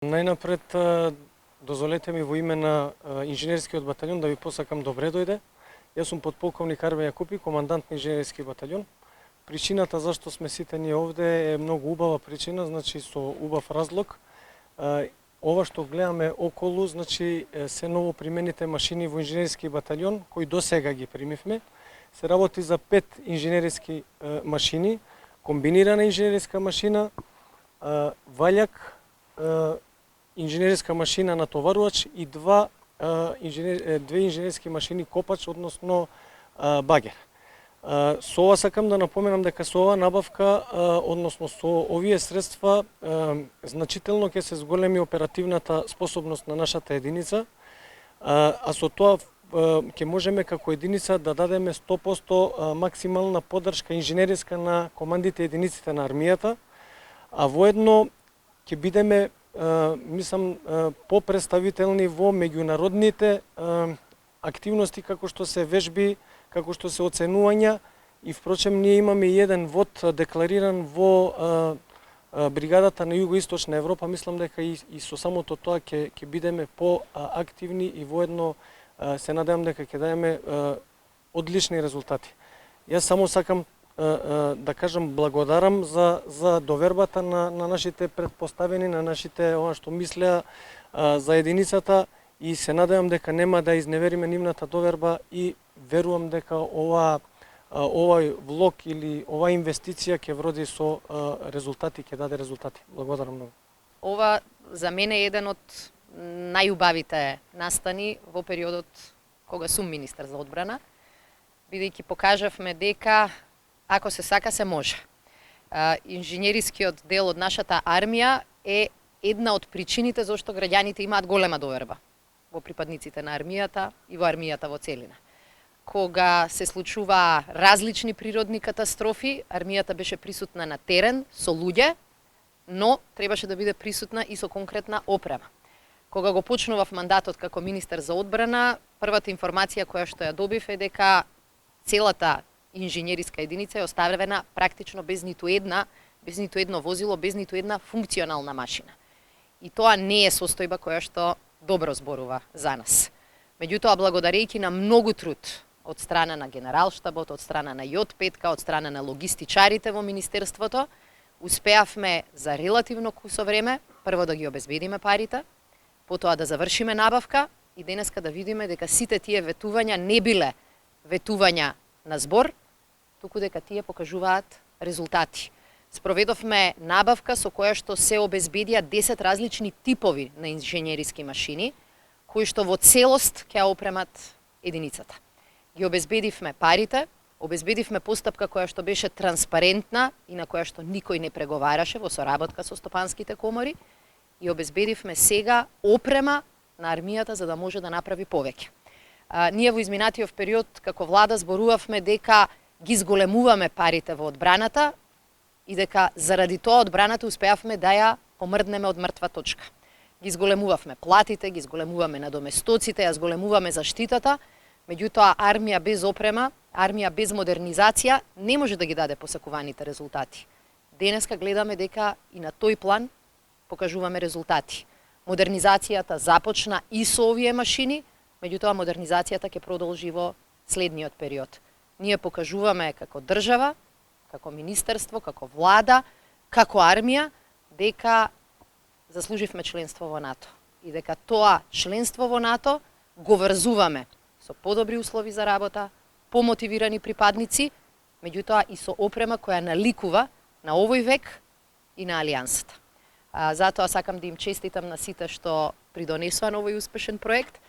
Најнапред, дозволете ми во име на инженерскиот баталјон да ви посакам добре дојде. Јас сум подполковник Арве Јакупи, командант на инженерски баталјон. Причината зашто сме сите ние овде е многу убава причина, значи со убав разлог. Ова што гледаме околу, значи се ново примените машини во инженерски баталјон, кои до сега ги примивме. Се работи за 5 инженерски машини, комбинирана инженерска машина, ваљак, инженерска машина натоварувач и две инженерски машини копач, односно багер. Со ова сакам да напоменам дека со ова набавка, односно со овие средства, значително ќе се зголеми оперативната способност на нашата единица, а со тоа ќе можеме како единица да дадеме 100% максимална поддршка инженерска на командите и единиците на армијата, а воедно ќе бидеме, мислам, попредставителни во меѓународните активности, како што се вежби, како што се оценувања, и впрочем ние имаме еден вод деклариран во бригадата на Југоисточна Европа. Мислам дека и со самото тоа ќе бидеме поактивни и воедно се надевам дека ќе дадеме одлични резултати. Јас само сакам да кажам благодарам за довербата на нашите предпоставени, на нашите ова што мислеа за единицата, и се надевам дека нема да изневериме нивната доверба, и верувам дека овај влог или оваа инвестиција ќе вроди со резултати, ќе даде резултати. Благодарам многу. Ова за мене е еден од најубавите настани во периодот кога сум министар за одбрана, бидејќи покажавме дека ако се сака, се може. Инженерискиот дел од нашата армија е една од причините зашто граѓаните имаат голема доверба во припадниците на армијата и во армијата во целина. Кога се случува различни природни катастрофи, армијата беше присутна на терен со луѓе, но требаше да биде присутна и со конкретна опрема. Кога го почнував мандатот како министар за одбрана, првата информација која што ја добив е дека целата инженериска единица е оставена практично без ниту едно возило, без ниту една функционална машина. И тоа не е состојба која што добро зборува за нас. Меѓутоа, благодарејќи на многу труд од страна на генералштабот, од страна на Ј5, од страна на логистичарите во Министерството, успеавме за релативно кусо време прво да ги обезбедиме парите, потоа да завршиме набавка и денеска да видиме дека сите тие ветувања не биле ветувања на збор, туку дека тие покажуваат резултати. Спроведовме набавка со која што се обезбедија 10 различни типови на инженериски машини, кои што во целост ќе опремат единицата. Ги обезбедивме парите, обезбедивме постапка која што беше транспарентна и на која што никој не преговараше во соработка со стопанските комори, и обезбедивме сега опрема на армијата за да може да направи повеќе. Ние во изминатиот период како влада зборувавме дека ги зголемуваме парите во одбраната и дека заради тоа одбраната успеавме да ја помрднеме од мртва точка. Ги зголемувавме платите, ги зголемуваме надоместоците, ја зголемуваме заштитата, меѓутоа армија без опрема, армија без модернизација не може да ги даде посакуваните резултати. Денеска гледаме дека и на тој план покажуваме резултати. Модернизацијата започна и со овие машини, меѓутоа модернизацијата ќе продолжи во следниот период. Ние покажуваме како држава, како министерство, како влада, како армија, дека заслуживме членство во НАТО и дека тоа членство во НАТО го врзуваме со подобри услови за работа, помотивирани припадници, меѓутоа и со опрема која наликува на овој век и на алијансата. Затоа сакам да им честитам на сите што придонесоа на овој успешен проект,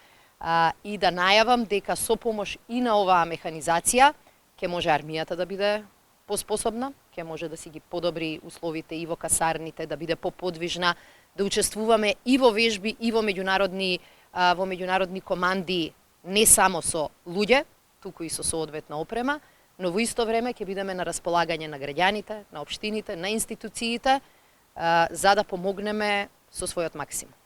и да најавам дека со помош и на оваа механизација ќе може армијата да биде поспособна, ќе може да си ги подобри условите и во касарните, да биде поподвижна, да учествуваме и во вежби и во меѓународни команди, не само со луѓе, туку и со соодветна опрема, но во исто време ќе бидеме на располагање на граѓаните, на општините, на институциите, за да помогнеме со својот максимум.